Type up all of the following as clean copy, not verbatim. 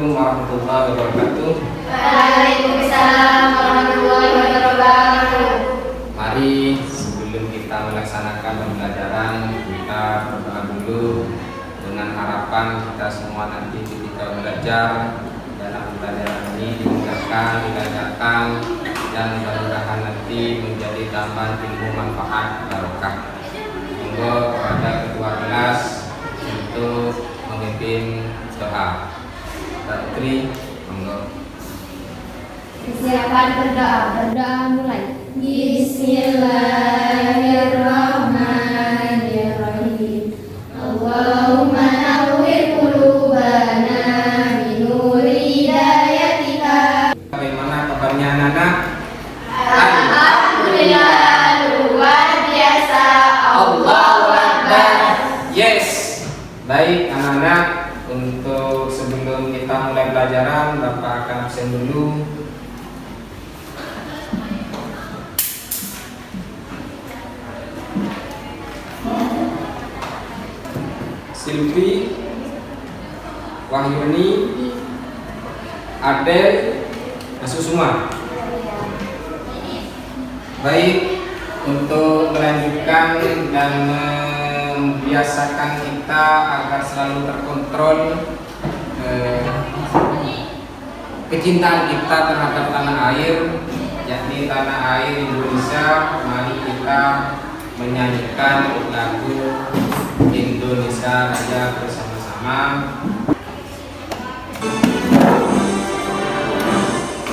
Assalamualaikum warahmatullahi wabarakatuh. Waalaikumsalam warahmatullahi wabarakatuh. Mari sebelum kita melaksanakan pembelajaran, kita berdoa dulu dengan harapan kita semua nanti ketika belajar dalam pembelajaran ini dimudahkan, dilancarkan, dan mudah-mudahan nanti menjadi tambahan ilmu manfaat barokah. Monggo kepada ketua kelas untuk memimpin doa. Putri, monggo. Silakan berdoa. Berdoa mulai. Bismillahirrahmanirrahim. Allahumma nawwir qulubana binuri hidayatika. Bagaimana kabarnya anak-anak? Alhamdulillah, luar biasa. Allahu Akbar. Yes. Baik anak-anak, untuk sebelum kita mulai pelajaran, Bapak akan absen dulu. Silvi, Wahyuni, Adel, Asusuma. Baik, untuk melanjutkan dan membiasakan kita agar selalu terkontrol kecintaan kita terhadap tanah air, yakni tanah air Indonesia. Mari kita menyanyikan lagu Indonesia Raya bersama-sama.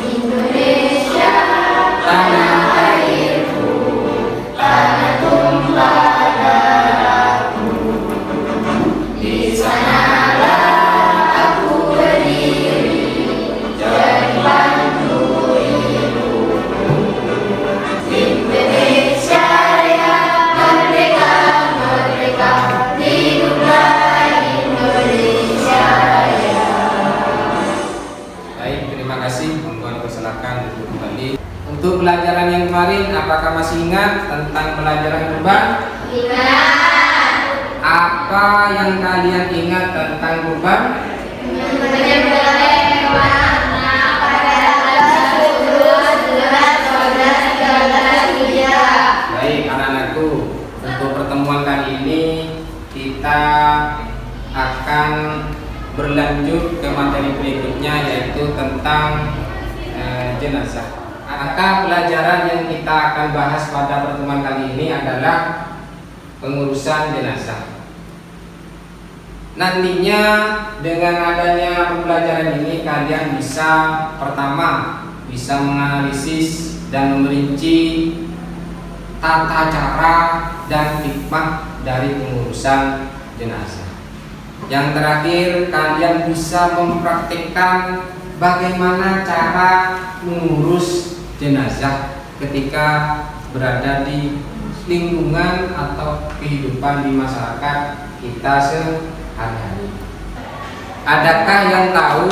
Indonesia, tanah airku, tanah tumpah darahku. Di sanalah aku berdiri, jadi pandu hidupku. Indonesia Raya, merdeka, merdeka, hiduplah Indonesia Raya. Baik, terima kasih. Mohon persilakan untuk kembali. Untuk pelajaran yang kemarin, apakah masih ingat tentang pelajaran kurban? Ingat. Apa yang kalian ingat tentang kurban? Menyembelih hewan anak pada tanggal 10, 11, 12, 13 Hijriah. Baik anak-anakku, untuk pertemuan kali ini kita akan berlanjut ke materi berikutnya, yaitu tentang jenazah. Maka pelajaran yang kita akan bahas pada pertemuan kali ini adalah pengurusan jenazah. Nantinya dengan adanya pembelajaran ini, kalian bisa pertama bisa menganalisis dan merinci tata cara dan hikmah dari pengurusan jenazah. Yang terakhir, kalian bisa mempraktikkan bagaimana cara mengurus jenazah ketika berada di lingkungan atau kehidupan di masyarakat kita sehari-hari. Adakah yang tahu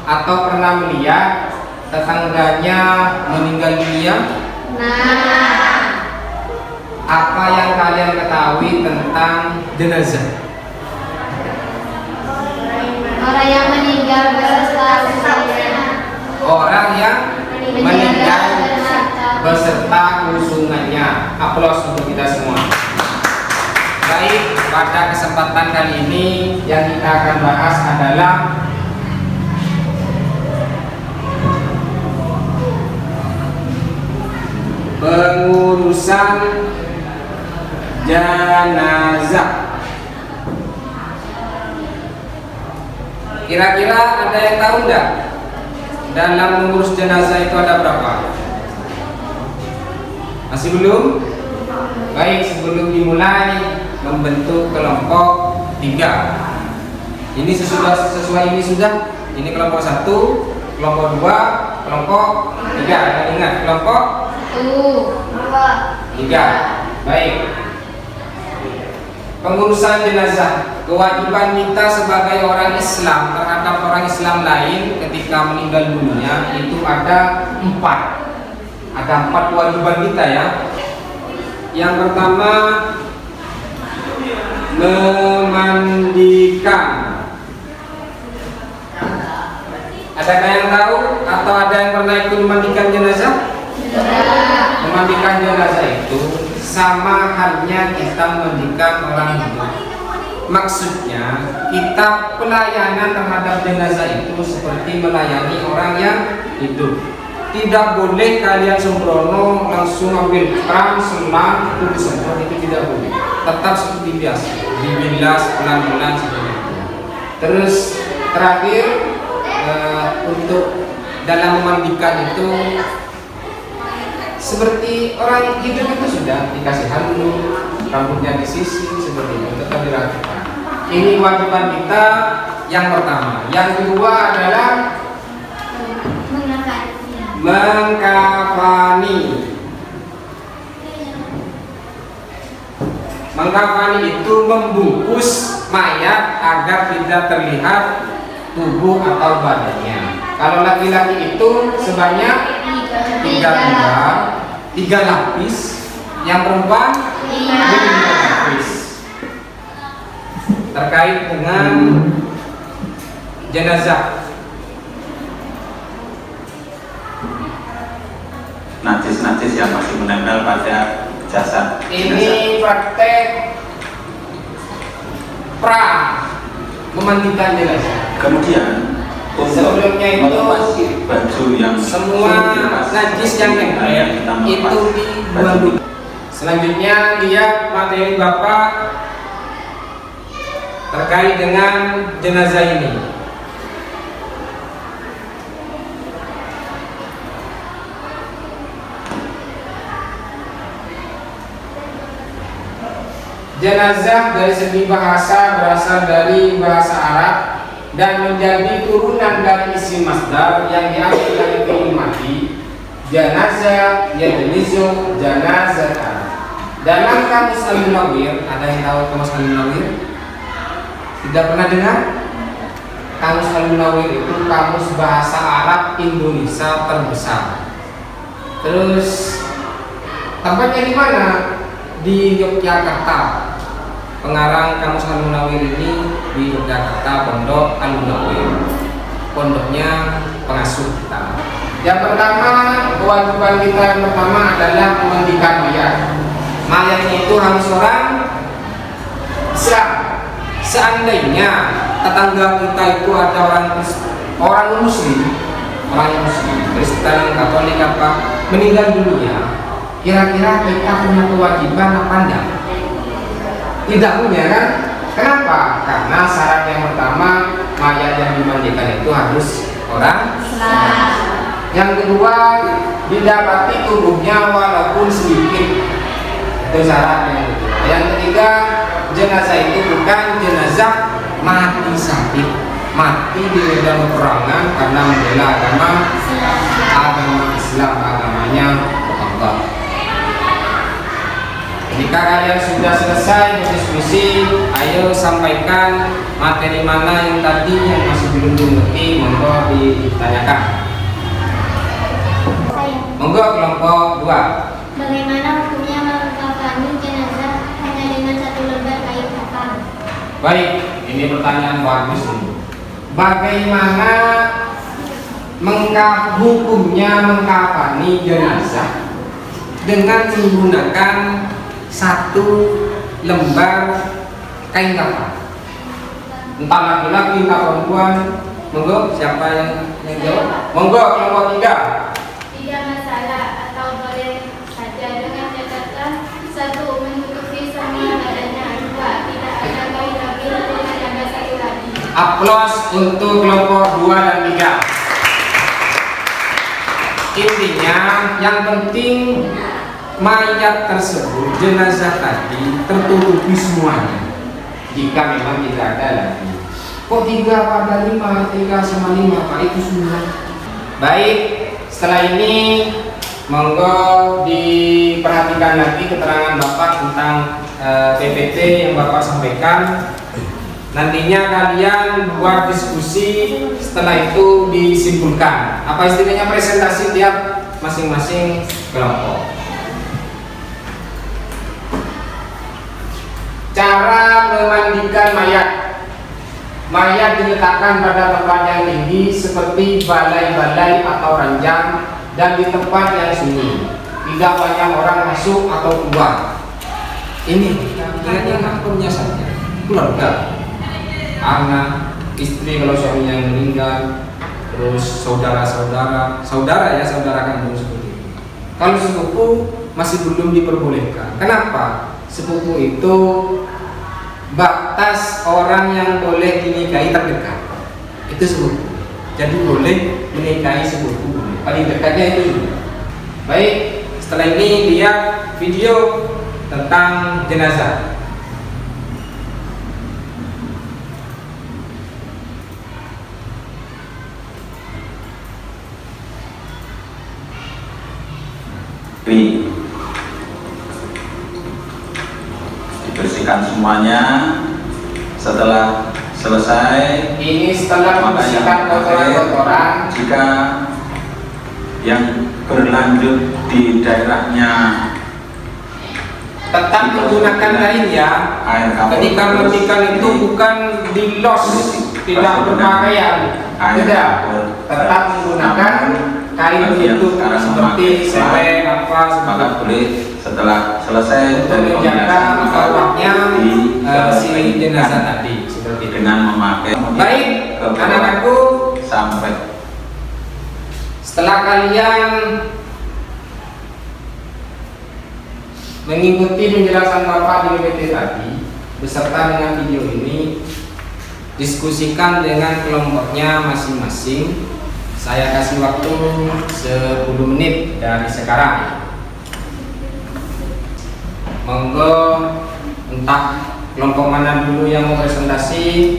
atau pernah melihat tetangganya meninggal dunia? Nah, Apa yang kalian ketahui tentang jenazah? orang yang meninggal beserta usungannya. Orang yang meninggal beserta usungannya. Aplaus untuk kita semua. Baik, pada kesempatan kali ini yang kita akan bahas adalah pengurusan jenazah. Kira-kira ada yang tahu enggak? Dalam mengurus jenazah itu ada berapa? Masih belum? Baik, sebelum dimulai membentuk kelompok 3. Ini sesuai ini sudah. Ini kelompok 1, kelompok 2, kelompok 3. Dan ingat, kelompok 3. Baik. Pengurusan jenazah, kewajiban kita sebagai orang Islam terhadap orang Islam lain ketika meninggal dunia itu ada 4. Ada 4 kewajiban kita ya. Yang pertama, memandikan. Adakah yang tahu atau ada yang pernah ikut memandikan jenazah? Memandikan jenazah itu sama halnya kita memandikan orang hidup. Maksudnya kita pelayanan terhadap jenazah itu seperti melayani orang yang hidup. Tidak boleh kalian sembrono langsung ambil keran, selang, itu disemprot, itu tidak boleh. Tetap seperti biasa, dibilas pelan-pelan seperti itu. Terus terakhir untuk dalam memandikan itu seperti orang hidup itu sudah dikasih handuk, rambutnya disisir seperti itu, tetap dirapikan. Ini kewajiban kita yang pertama. Yang kedua adalah mengkafani. Mengkafani itu membungkus mayat agar tidak terlihat tubuh atau badannya. Kalau laki-laki itu sebanyak tiga lapis, yang perempuan 5 lapis. Terkait dengan jenazah, najis yang masih menempel pada jasad. Ini praktek pra memandikan jenazah. Kemudian sebelumnya itu baju yang semua najis yang nempel itu dibuang. Selanjutnya lihat materi Bapak terkait dengan jenazah ini. Jenazah dari segi bahasa berasal dari bahasa Arab dan menjadi turunan dari isim masdar yang diambil dari fi'il madhi. Janazah, yajlisu, janazatan. Dalam kamus Al-Munawwir, ada yang tahu kamus Al-Munawwir? Tidak pernah dengar? Kamus Al-Munawwir itu kamus bahasa Arab Indonesia terbesar. Terus tempatnya di mana? Di Yogyakarta. Pengarang kamus Al-Munawwir ini di Yogyakarta, Pondok Al-Munawwir. Pondoknya pengasuh kita. Yang pertama, kewajiban kita yang pertama adalah memandikan mayat. Mayatnya itu harus orang Islam. Seandainya tetangga kita itu ada orang muslim, Kristen, Katolik apa, meninggal dunia, kira-kira kita punya kewajiban apa enggak? Tidak punya kan? Kenapa? Karena syarat yang pertama, mayat yang dimandikan itu harus orang Islam. Yang kedua, didapati tubuhnya walaupun sedikit, itu syarat yang kedua. Yang ketiga, jenazah itu bukan jenazah mati syahid, mati di medan peperangan karena membela agama Islam, agamanya Allah. Jika kalian sudah selesai berdiskusi, ayo sampaikan materi mana yang tadi yang masih belum dimengerti, monggo ditanyakan. Monggo kelompok 2. Bagaimana hukumnya mengkafani jenazah hanya dengan satu lembar kain kafan? Baik, ini pertanyaan bagus ini. Bagaimana hukumnya mengkafani jenazah dengan menggunakan satu lembar kain kafan? Entah laki-laki entah perempuan. Monggo, siapa yang jawab? Monggo kelompok 3. Tidak masalah atau boleh saja dengan catatan: 1. Menutupi semua badannya, 2. Tidak ada kain lagi, dan ada satu lagi. Aplaus untuk kelompok 2 dan 3. Intinya yang penting mayat tersebut, jenazah tadi tertutupi semuanya. Jika memang tidak ada lagi. Kok 3 pada 5, 3 sama 5 Pak, itu semua. Baik, setelah ini monggo diperhatikan lagi keterangan Bapak tentang PPT yang Bapak sampaikan. Nantinya kalian buat diskusi, setelah itu disimpulkan. Apa istilahnya, presentasi tiap masing-masing kelompok. Cara memandikan mayat. mayat diletakkan pada tempat yang tinggi seperti balai-balai atau ranjang dan di tempat yang sunyi, tidak banyak orang masuk atau keluar. Ini ingat-ingat punya saja, keluarga, anak, istri kalau suaminya yang meninggal, terus saudara kandung seperti itu. Kalau sepupu masih belum diperbolehkan. Kenapa? Sepupu itu batas orang yang boleh dinikahi terdekat. Itu sepupu. Jadi boleh menikahi sepupu. Paling dekatnya itu juga. Baik, setelah ini lihat video tentang jenazah. Dibersihkan semuanya. Setelah selesai, Ini setelah maka yang membersihkan kotoran-kotoran. jika yang berlanjut di daerahnya Tetap menggunakan kain ya. air kapur, Ketika mandikan itu bukan di los, tidak berpakaian, tidak. Tetap menggunakan kain penutup seperti selai apa maka seperti boleh setelah selesai untuk menjaga awaknya si jenazah tadi seperti itu. dengan memakai Baik, anak-anakku, sampai setelah kalian mengikuti penjelasan Bapak di PPT tadi beserta dengan video ini, diskusikan dengan kelompoknya masing-masing. Saya kasih waktu 10 menit dari sekarang. Monggo, entah kelompok mana dulu yang mau presentasi,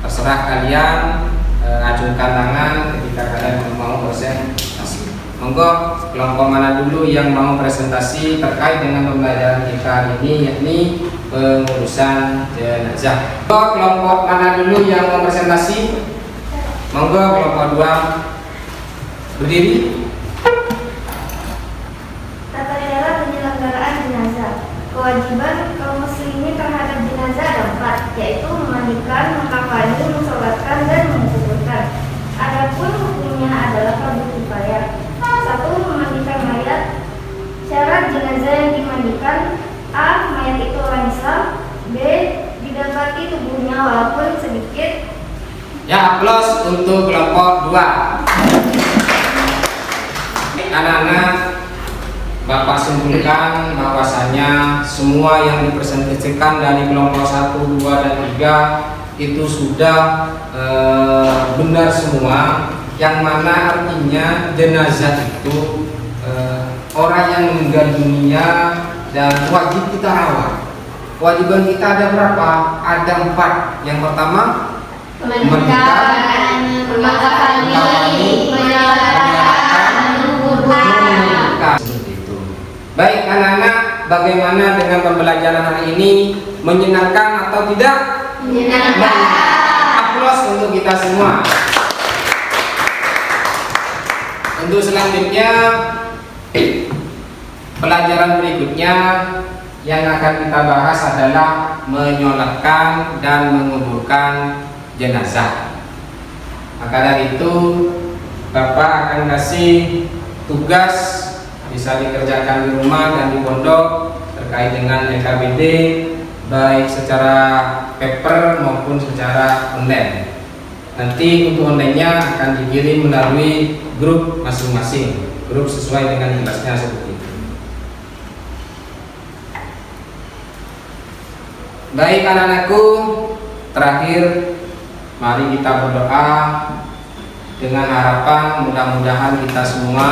terserah kalian. Ajukan tangan ketika kalian mau presentasi. Monggo, kelompok mana dulu yang mau presentasi terkait dengan pembelajaran kita hari ini, yakni pengurusan jenazah. Monggo, kelompok mana dulu yang mau presentasi? Monggo, kelompok 2 berdiri. Tata cara penyelenggaraan jenazah. Kewajiban kaum muslimin terhadap jenazah ada 4, yaitu memandikan, mengkafani, mensolatkan, dan menguburkan. Adapun hukumnya adalah fardu kifayah. 1. Memandikan mayat. Syarat jenazah yang dimandikan: A. Mayat itu orang Islam. B. Didapati tubuhnya walaupun sedikit. Ya, aplaus untuk kelompok 2. Anak-anak, Bapak simpulkan bahwasanya semua yang dipresentasikan dari kelompok 1, 2, dan 3 itu sudah benar semua, yang mana artinya jenazah itu orang yang meninggal dunia dan wajib kita rawat. Kewajiban kita ada berapa? Ada 4. Yang pertama, Memandikan, mengkafani, menyolatkan, menguburkan. Seperti itu. Baik anak-anak, bagaimana dengan pembelajaran hari ini? Menyenangkan atau tidak? Menyenangkan. Aplaus untuk kita semua. Untuk selanjutnya, pelajaran berikutnya yang akan kita bahas adalah menyolatkan dan menguburkan jenazah. Maka dari itu Bapak akan kasih tugas, bisa dikerjakan di rumah dan di pondok terkait dengan LKBD, baik secara paper maupun secara online. Nanti untuk online-nya akan dikirim melalui grup masing-masing, grup sesuai dengan tugasnya seperti itu. Baik anak-anakku, terakhir mari kita berdoa dengan harapan mudah-mudahan kita semua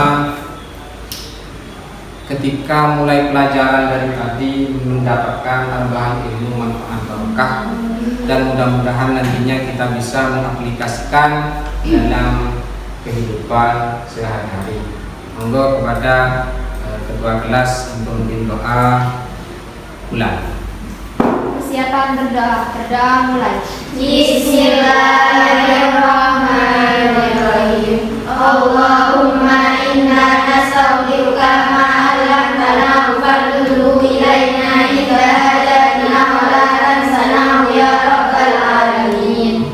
ketika mulai pelajaran dari tadi mendapatkan tambahan ilmu manfaat barokah, dan mudah-mudahan nantinya kita bisa mengaplikasikan dalam kehidupan sehari-hari. Monggo kepada ketua kelas untuk memimpin doa ulang. Persiapan berdoa. Berdoa mulai. Bismillahirrahmanirrahim. Allahumma inna nastaghfiruka ma 'allamtana fardhu ilaina idza hajatna wa la tansana ya rabbal alamin.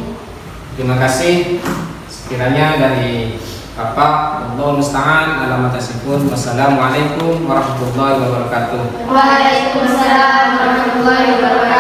kasih. Sekiranya dari Bapak, Allah musta'an, alamat tasifun. Wassalamualaikum warahmatullahi wabarakatuh. Waalaikumsalam warahmatullahi wabarakatuh.